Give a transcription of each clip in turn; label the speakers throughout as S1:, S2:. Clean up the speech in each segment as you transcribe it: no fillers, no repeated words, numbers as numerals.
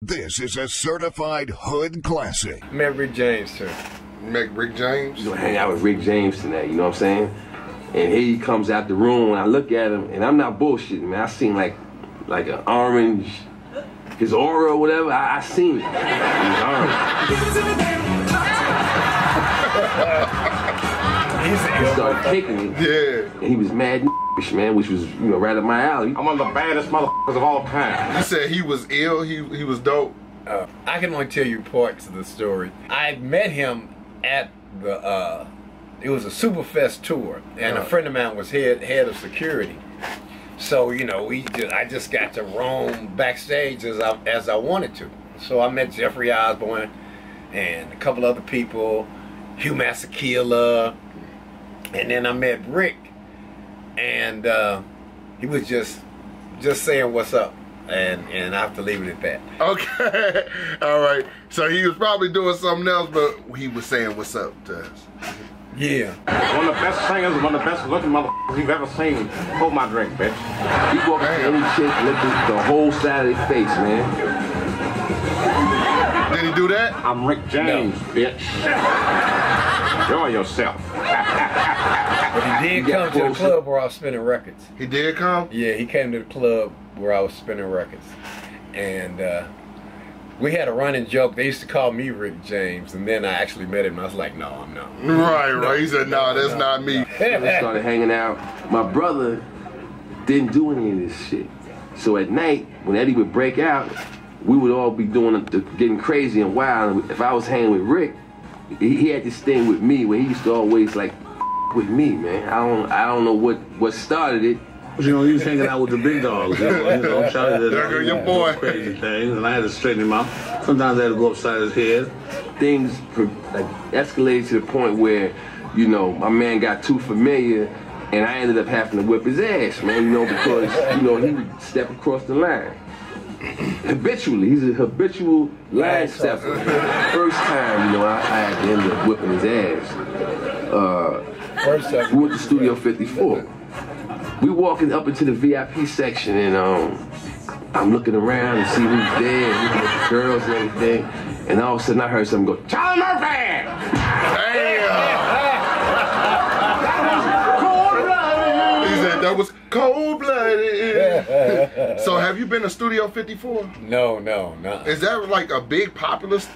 S1: This is a certified hood classic.
S2: Met Rick James, too.
S3: Met Rick James?
S4: You know, hang out with Rick James tonight, you know what I'm saying? And he comes out the room, and I look at him, and I'm not bullshitting, man. I seen like an orange, his aura or whatever. I seen it. He was orange. He started kicking me.
S3: Yeah.
S4: And he was mad, man, which was, you know, right up my alley.
S5: I'm one of the baddest motherfuckers of all time.
S3: You said he was ill, he was dope.
S2: I can only tell you parts of the story. I met him at the, it was a Superfest tour, and a friend of mine was head of security. So, you know, I just got to roam backstage as I wanted to. So I met Jeffrey Osborne and a couple other people, Hugh Masekela, and then I met Rick, and he was just saying what's up, and I have to leave it at that.
S3: Okay, all right. So he was probably doing something else, but he was saying what's up to us.
S2: Yeah.
S5: One of the best singers, one of the best looking motherfuckers you've ever seen. Hold my drink, bitch.
S4: He walked up to any chick, licked the whole side of their face, man.
S3: Did he do that?
S5: I'm Rick James, bitch. Enjoy yourself.
S2: But he did come to the club where I was spinning records.
S3: He did come?
S2: Yeah, he came to the club where I was spinning records. And we had a running joke. They used to call me Rick James, and then I actually met him, and I was like, no, I'm not.
S3: Right. He said, no, that's not me.
S4: We started hanging out. My brother didn't do any of this shit. So at night, when Eddie would break out, we would all be getting crazy and wild. And if I was hanging with Rick, he had this thing with me where he used to always like with me, man. I don't know what started it.
S6: You know, he was hanging out with the big dogs. You know, shouting
S3: There go your boy.
S6: Crazy things, and I had to straighten him out. Sometimes I had to go upside his head.
S4: Things like escalated to the point where, you know, my man got too familiar, and I ended up having to whip his ass, man. You know, because you know he would step across the line habitually. He's a habitual line stepper. First time, you know, I had to end up whipping his ass. We went to Studio 54. We walking up into the VIP section, and I'm looking around to see who's there, and looking at the girls and everything, and all of a sudden I heard something go, Charlie Murphy! Damn!
S3: He said that was cold-blooded. So have you been to Studio 54?
S2: No.
S3: Is that like a big popular, is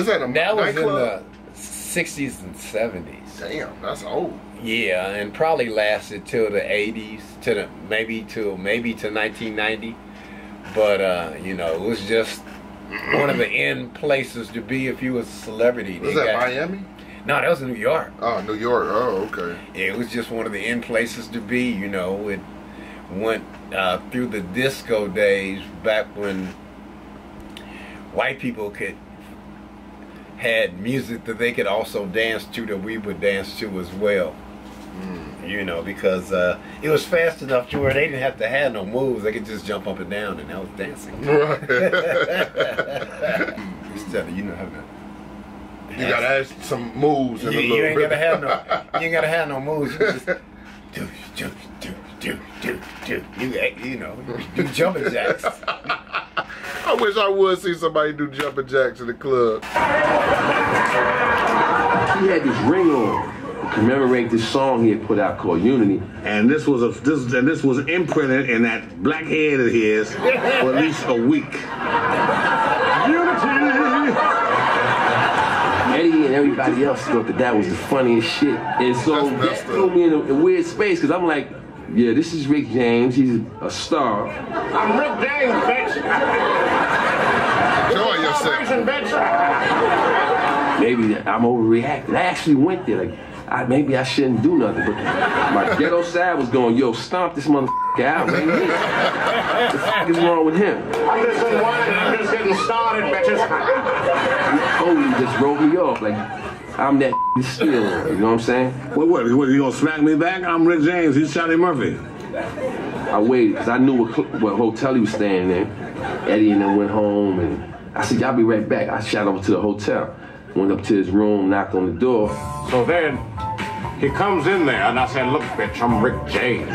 S3: that a
S2: That was
S3: nightclub?
S2: in the 60s and 70s.
S3: Damn, that's old.
S2: Yeah, and probably lasted till the 80s, maybe to 1990. But you know, it was just one of the end places to be if you was a celebrity.
S3: Was that Miami?
S2: No, that was in New York.
S3: Oh, New York. Oh, okay.
S2: It was just one of the end places to be. You know, it went through the disco days back when white people had music that they could also dance to, that we would dance to as well. You know, because it was fast enough to where they didn't have to have no moves. They could just jump up and down, and that was dancing.
S3: Right.
S2: Instead of, you know, having
S3: you gotta have some moves.
S2: You ain't gotta have no moves. You just do. You know, do jumping jacks.
S3: I wish I would see somebody do jumping jacks in the club.
S4: He had this ring on to commemorate this song he had put out called Unity.
S6: And this was imprinted in that black head of his for at least a week. Unity!
S4: Eddie and everybody else thought that was the funniest shit. And so that threw me in a weird space, because I'm like, yeah, this is Rick James. He's a star.
S5: I'm Rick James, bitch.
S3: Enjoy yourself.
S5: Bitch.
S4: Maybe I'm overreacting. I actually went there. Like, maybe I shouldn't do nothing. But my ghetto side was going, yo, stomp this motherfucker out, man. What the fuck is wrong with him?
S5: I'm just in line and I'm just getting started, bitches.
S4: Totally just wrote me off. Like, I'm that still, you know what I'm saying?
S6: What, you gonna smack me back? I'm Rick James, he's Charlie Murphy.
S4: I waited, because I knew what hotel he was staying in. Eddie and then went home, and I said, y'all be right back. I shot over to the hotel. Went up to his room, knocked on the door.
S5: So then, he comes in there, and I said, look, bitch, I'm Rick James.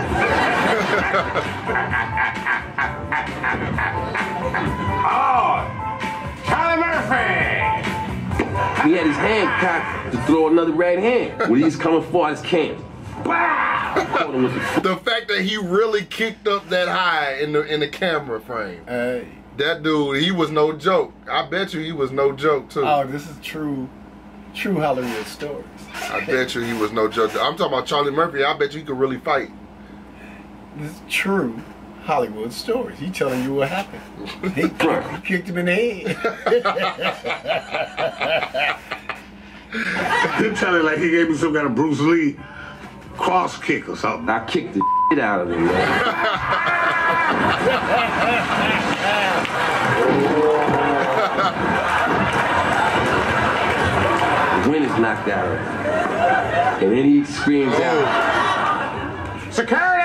S5: Oh,
S4: He had his hand cocked to throw another right hand. When he's coming for his can. Caught him with
S3: The fact that he really kicked up that high in the camera frame. That dude, he was no joke. I bet you he was no joke too.
S2: Oh, this is true Hollywood stories.
S3: I bet you he was no joke. I'm talking about Charlie Murphy. I bet you he could really fight.
S2: This is true Hollywood stories. He telling you what happened. He kicked him in the head.
S6: You're telling like he gave me some kind of Bruce Lee cross kick or something.
S4: I kicked the shit out of him, man. The wind is knocked out. And then he screams out,
S5: Security!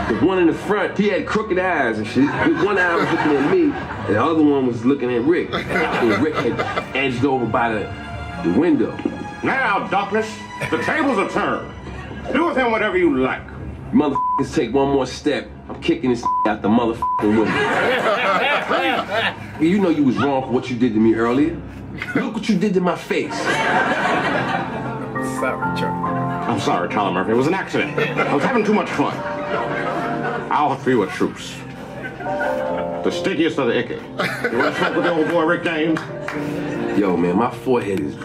S4: the one in the front, he had crooked eyes and shit. One eye was looking at me, and the other one was looking at Rick. And Rick had edged over by the window.
S5: Now, Darkness, the tables are turned. Do with him whatever you like.
S4: Motherfuckers take one more step, I'm kicking this out the motherfucking window. You know you was wrong for what you did to me earlier. Look what you did to my face.
S2: Sorry, Charlie.
S5: I'm sorry, Charlie Murphy. It was an accident. I was having too much fun. I'll have 3 with troops. The stickiest of the icky. You want to fuck with the old boy Rick James?
S4: Yo, man, my forehead is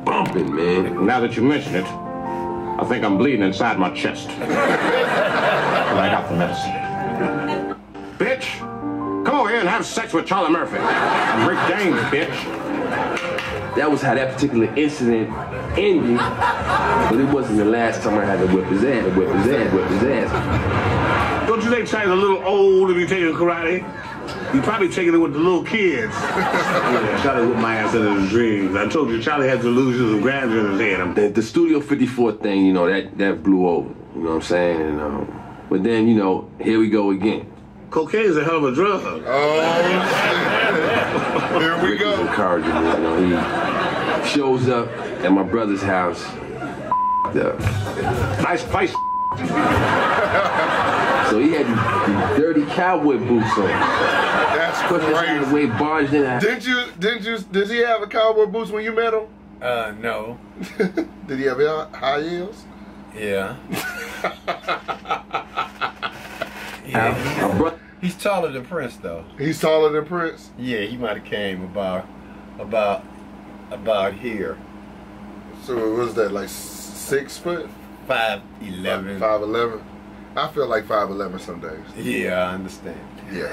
S4: bumping, man.
S5: Now that you mention it, I think I'm bleeding inside my chest. But I got the medicine. Bitch, come over here and have sex with Charlie Murphy. I'm Rick James, bitch.
S4: That was how that particular incident ended, but it wasn't the last time I had to whip his ass, whip his ass.
S6: Don't you think Charlie's a little old to be taking karate? He's probably taking it with the little kids. Yeah, Charlie whipped my ass into his dreams. I told you, Charlie had delusions of grandeur in his head.
S4: The Studio 54 thing, you know, that blew over. You know what I'm saying? And, but then, you know, here we go again.
S6: Cocaine is a hell of a drug.
S3: Oh, shit. Here we
S4: Rick
S3: go.
S4: was encouraging me, you know, he shows up at my brother's house.
S5: Nice place.
S4: So he had these dirty cowboy boots on.
S3: That's
S4: The
S3: crazy.
S4: way barged in.
S3: Did he have a cowboy boots when you met him?
S2: No.
S3: Did he have high heels?
S2: Yeah.
S4: Yeah.
S2: He's taller than Prince, though.
S3: He's taller than Prince?
S2: Yeah, he might have came about here.
S3: So what was that, like 6 foot?
S2: 5'11".
S3: 5'11". I feel like 5'11" some days.
S2: Yeah, I understand.
S3: Yeah.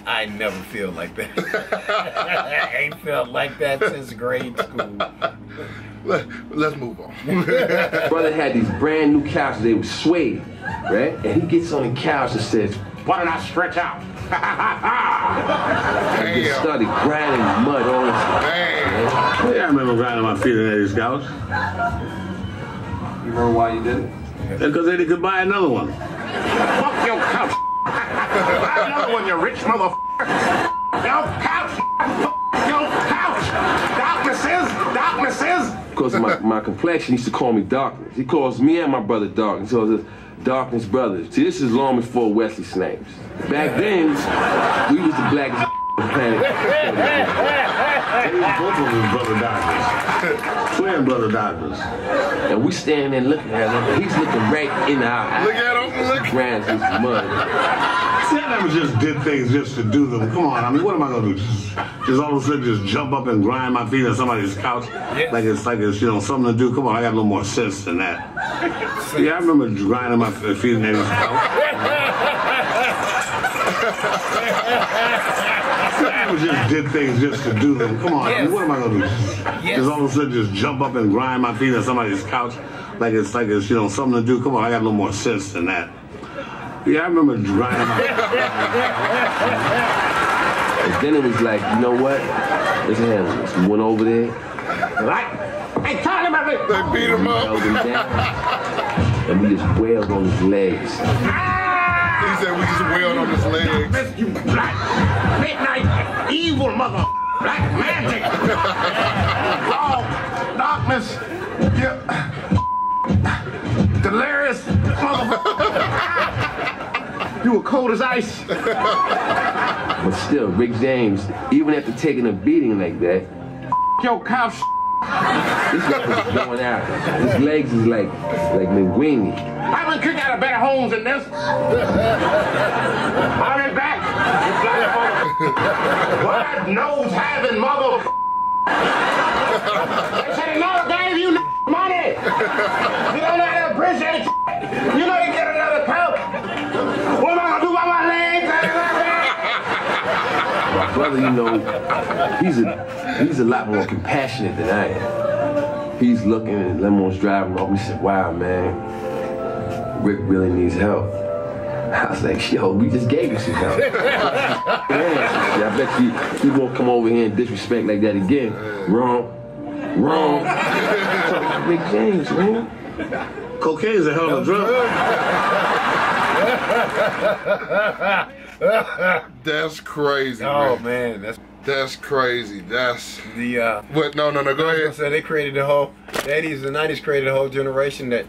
S2: I never feel like that. I ain't felt like that since grade school.
S3: Let's move on.
S4: Brother had these brand new couches, they were suede, right? And he gets on the couch and says,
S5: Why don't I stretch out?
S4: and just started grinding mud all his
S3: Man.
S6: Yeah, I remember grinding my feet in Eddie's couch.
S4: You remember why you did it?
S6: Because Eddie could buy another one.
S5: Fuck your couch. Buy another one, you rich motherfucker. Your couch. Your couch. Darkness is.
S4: Because my complexion, he used to call me Darkness. He calls me and my brother Darkness. So it's Darkness Brothers. See, this is long before Wesley Snipes. Back then, we was the blackest planet.
S6: Both of his brother doctors. Twin brother doctors.
S4: And we standing there looking at him, and he's looking right in our eyes.
S3: Look at him. Look.
S4: Grinds his mud.
S6: See, I never just did things just to do them. Come on, I mean, what am I gonna do? Just all of a sudden just jump up and grind my feet on somebody's couch?
S2: Yes.
S6: Like it's you know, something to do. Come on, I got a little more sense than that. Yeah, I remember grinding my feet on Eddie's couch. I never just did things just to do them. Come on, I mean, what am I gonna do? Just all of a sudden just jump up and grind my feet on somebody's couch? Like it's you know, something to do. Come on, I got a little more sense than that. Yeah, I remember grinding my
S4: And then it was like, you know what? Let's handle this. We went over there.
S5: Hey, Charlie Murphy.
S3: They beat him up.
S4: Held him down. And we just wailed on his legs.
S3: He said we just wailed on his legs.
S5: You black midnight evil mother. Black magic. Oh, darkness. You delirious motherfucker. You were cold as ice.
S4: But still, Rick James, even after taking a beating like that,
S5: Yo, cops.
S4: this guy was going out. His legs is like linguini.
S5: I've been kicked out of better homes than this. I'll be back. What nose having mother. They said another gave you money. You don't know how to appreciate it. You know you get another coat. What am I gonna do about my legs?
S4: My brother, you know, he's a lot more compassionate than I am. He's looking at limos driving off. He said, "Wow, man, Rick really needs help." I was like, "Yo, we just gave you some help." Man, I bet you won't come over here and disrespect like that again. Wrong. Rick James, man.
S6: Cocaine's a hell of a drug.
S3: That's crazy.
S2: Oh
S3: man, that's crazy. That's
S2: the
S3: what? No, go ahead.
S2: So they created the whole the 80s and 90s created a whole generation that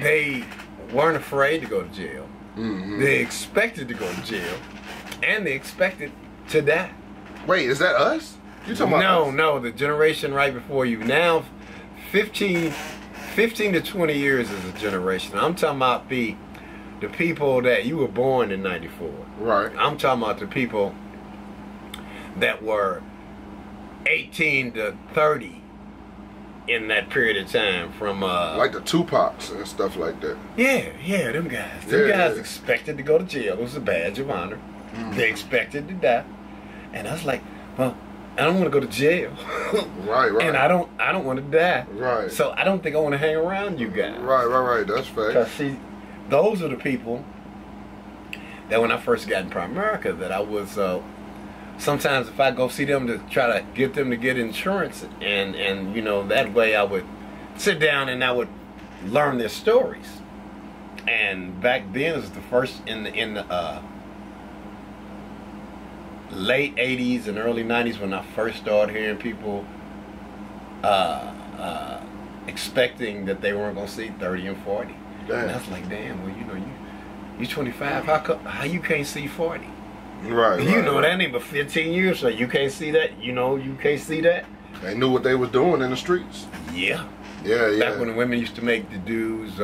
S2: they weren't afraid to go to jail. They expected to go to jail, and they expected to die.
S3: Wait, is that us? You talking about us?
S2: No, the generation right before you. Now, 15 to 20 years is a generation. I'm talking about the people that you were born in 94.
S3: Right.
S2: I'm talking about the people that were 18 to 30 in that period of time from
S3: like the Tupacs and stuff like that.
S2: Yeah, them guys. Them guys expected to go to jail. It was a badge of honor. They expected to die. And I was like, well, I don't want to go to jail.
S3: Right.
S2: And I don't want to die.
S3: Right.
S2: So I don't think I want to hang around you guys.
S3: Right. That's fact.
S2: Because see, those are the people that when I first got in Primerica that I was sometimes if I go see them to try to get them to get insurance and you know, that way I would sit down and I would learn their stories. And back then it was the first in the late 80s and early 90s when I first started hearing people expecting that they weren't going to see 30 and 40.
S3: Damn.
S2: And I was like, damn, well, you know, you 25, how you can't see 40?
S3: Right.
S2: You know, that ain't but 15 years, so you can't see that? You know, you can't see that?
S3: They knew what they was doing in the streets.
S2: Yeah.
S3: Yeah.
S2: Back when the women used to make the dudes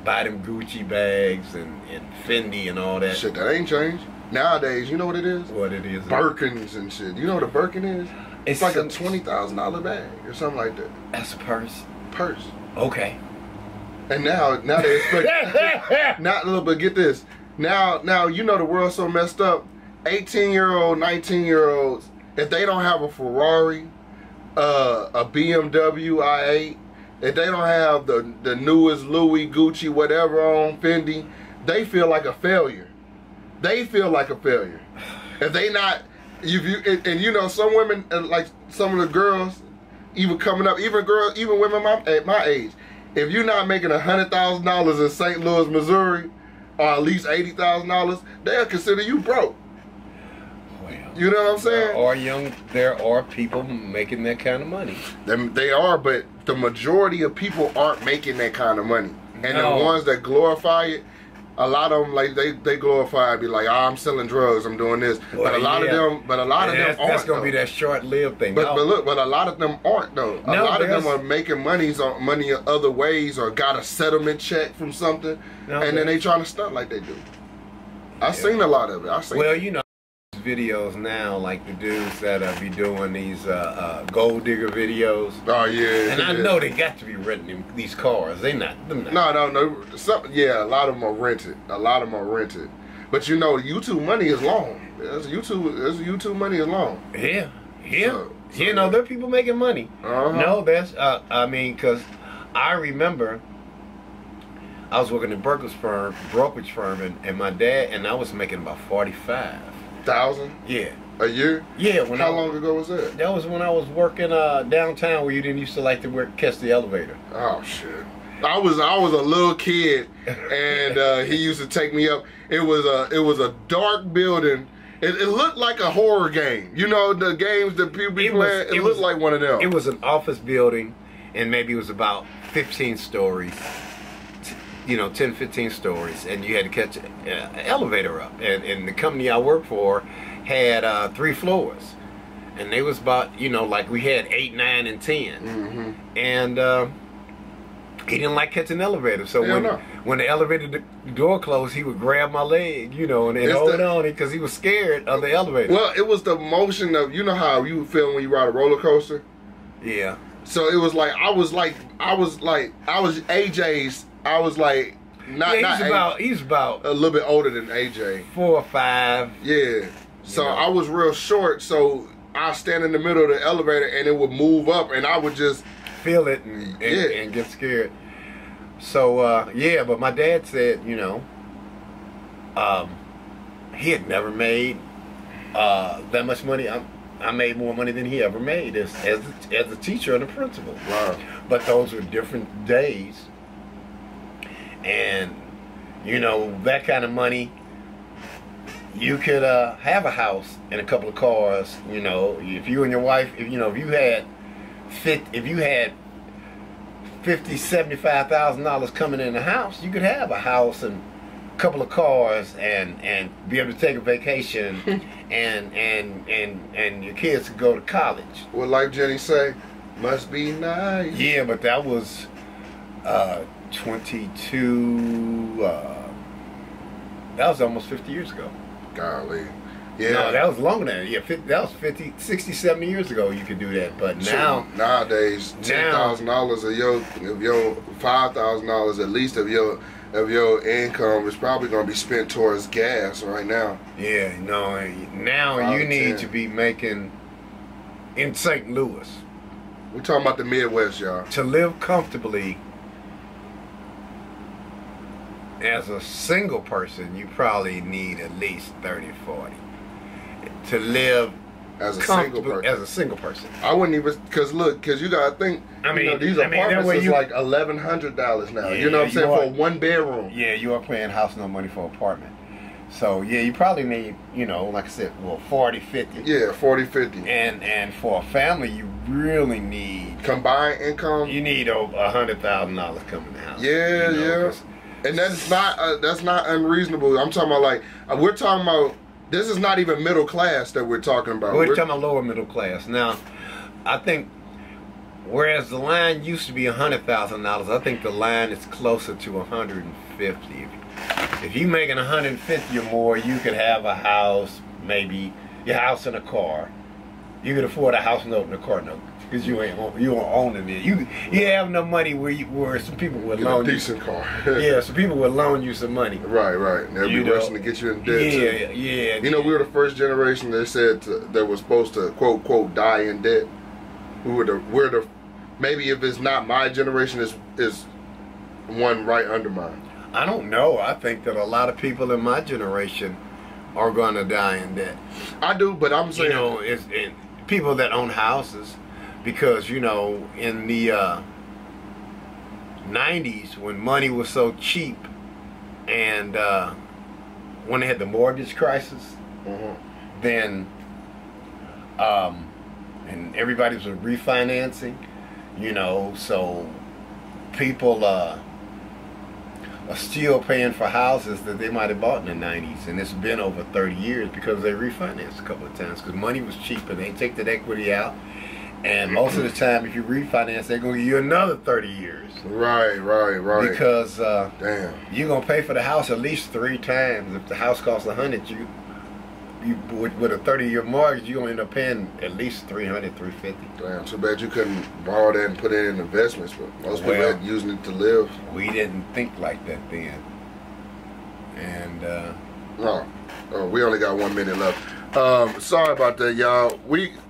S2: buy them Gucci bags and Fendi and all that.
S3: Shit, that ain't changed. Nowadays, you know what it is?
S2: What it is?
S3: Birkins and shit. You know what a Birkin is? It's like a $20,000 bag or something like that.
S2: That's a purse?
S3: Purse.
S2: Okay.
S3: And now they expect. But get this. Now you know the world's so messed up. 18-year-old, 19-year-olds, if they don't have a Ferrari, a BMW i8, if they don't have the newest Louis, Gucci, whatever on Fendi, they feel like a failure. They feel like a failure. If they not, and you know, some women, like some of the girls, even coming up, even women at my age, if you're not making $100,000 in St. Louis, Missouri, or at least $80,000, they'll consider you broke.
S2: Well,
S3: you know what I'm saying?
S2: There are people making that kind of money.
S3: They are, but the majority of people aren't making that kind of money. And the ones that glorify it, a lot of them, like they glorify it, be like, I'm selling drugs, I'm doing this.
S2: Well,
S3: but a lot of them aren't.
S2: That's gonna be that short-lived thing.
S3: But a lot of them aren't though. A lot of them are making money other ways, or got a settlement check from something, and then they trying to stunt like they do. I've seen a lot of it.
S2: Well, you know, videos now, like the dudes that be doing these gold digger videos.
S3: Oh yeah.
S2: And I know they got to be renting these cars. Them not.
S3: No. A lot of them are rented. But you know, YouTube money is long. YouTube money is long.
S2: Yeah. You know, there are people making money. No, that's I mean, because I remember I was working at brokerage firm, and my dad and I was making about 45,000. Yeah.
S3: A year?
S2: Yeah.
S3: How long ago was that?
S2: That was when I was working downtown, where you didn't used to like to catch the elevator.
S3: Oh shit! I was a little kid, and he used to take me up. It was a dark building. It looked like a horror game. You know the games that people be playing. It looked like one of them.
S2: It was an office building, and maybe it was about 15 stories. you know, 10, 15 stories, and you had to catch an elevator up. And the company I worked for had 3 floors, and they was about, you know, like we had 8, 9, and 10, and he didn't like catching the elevator. So when the elevator door closed, he would grab my leg, you know, and then hold on because he was scared of the elevator.
S3: Well, it was the motion of, you know how you feel when you ride a roller coaster?
S2: Yeah.
S3: So it was like I was AJ's. I was like
S2: he's about
S3: a little bit older than AJ.
S2: 4 or 5.
S3: Yeah. So I was real short. So I stand in the middle of the elevator and it would move up, and I would just
S2: feel it and get scared. So yeah, but my dad said, you know, he had never made that much money. I made more money than he ever made as a teacher and a principal.
S3: Wow.
S2: But those were different days. And, you know, that kind of money, you could have a house and a couple of cars. You know, if you and your wife, if you had $50,000-$75,000 coming in the house, you could have a house and a couple of cars and be able to take a vacation and your kids could go to college.
S3: Well, like Jenny say, must be nice.
S2: Yeah, but that was 22. That was almost 50 years ago.
S3: Golly. Yeah.
S2: No, that was longer than that. Yeah, that was 50, 60, 70 years ago you could do that. But now,
S3: nowadays, $10,000 of your $5,000 at least of your income is probably going to be spent towards gas right now.
S2: Yeah, no. Now you need to be making in St. Louis.
S3: We're talking about the Midwest, y'all.
S2: To live comfortably as a single person, you probably need at least 30, 40 to live
S3: as a single person. I wouldn't even, because you gotta think. These apartments is like $1,100 now. Yeah, you know what I'm saying, for a 1 bedroom.
S2: Yeah, you are paying house no money for an apartment. So yeah, you probably need, you know, like I said, 40, 50.
S3: Yeah, 40, 50.
S2: And for a family, you really need
S3: combined income.
S2: You need over $100,000 coming in the house.
S3: Yeah, you know, yeah. And that's not unreasonable. I'm talking about we're talking about, this is not even middle class that we're talking about.
S2: We're talking about lower middle class. Now, I think whereas the line used to be $100,000, I think the line is closer to 150. If you're making 150 or more, you could have a house, maybe your house and a car. You could afford a house note and a car note. Because you ain't owning it. You have no money where some people would loan you a decent car. Yeah, some people would loan you some money.
S3: Right. They'll be rushing to get you in debt.
S2: Yeah.
S3: You know, we were the first generation that said that was supposed to quote quote die in debt. We're the maybe if it's not my generation, is one right under mine.
S2: I don't know. I think that a lot of people in my generation are going to die in debt.
S3: I do, but I'm saying,
S2: you know, it's people that own houses. Because, you know, in the 90s, when money was so cheap, and when they had the mortgage crisis, then and everybody was refinancing, you know, so people are still paying for houses that they might have bought in the 90s, and it's been over 30 years because they refinanced a couple of times because money was cheap and they take that equity out. And most of the time, if you refinance, they're going to give you another 30 years.
S3: Right.
S2: Because
S3: damn,
S2: you're going to pay for the house at least 3 times. If the house costs $100, you with a 30-year mortgage, you're going to end up paying at least $300, $350. Damn,
S3: too bad you couldn't borrow that and put it in investments. But most people are using it to live.
S2: We didn't think like that then. And
S3: we only got 1 minute left. Sorry about that, y'all.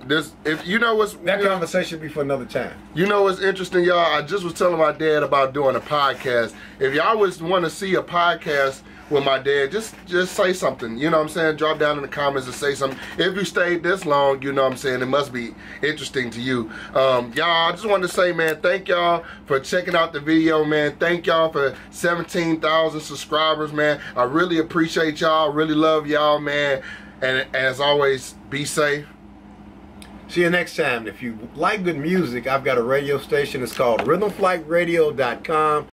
S3: That
S2: conversation be for another time.
S3: You know what's interesting, y'all? I just was telling my dad about doing a podcast. If y'all want to see a podcast with my dad, just say something. You know what I'm saying? Drop down in the comments and say something. If you stayed this long, you know what I'm saying, it must be interesting to you. Y'all, I just wanted to say, man, thank y'all for checking out the video, man. Thank y'all for 17,000 subscribers, man. I really appreciate y'all. Really love y'all, man. And as always, be safe.
S2: See you next time. If you like good music, I've got a radio station. It's called rhythmflightradio.com.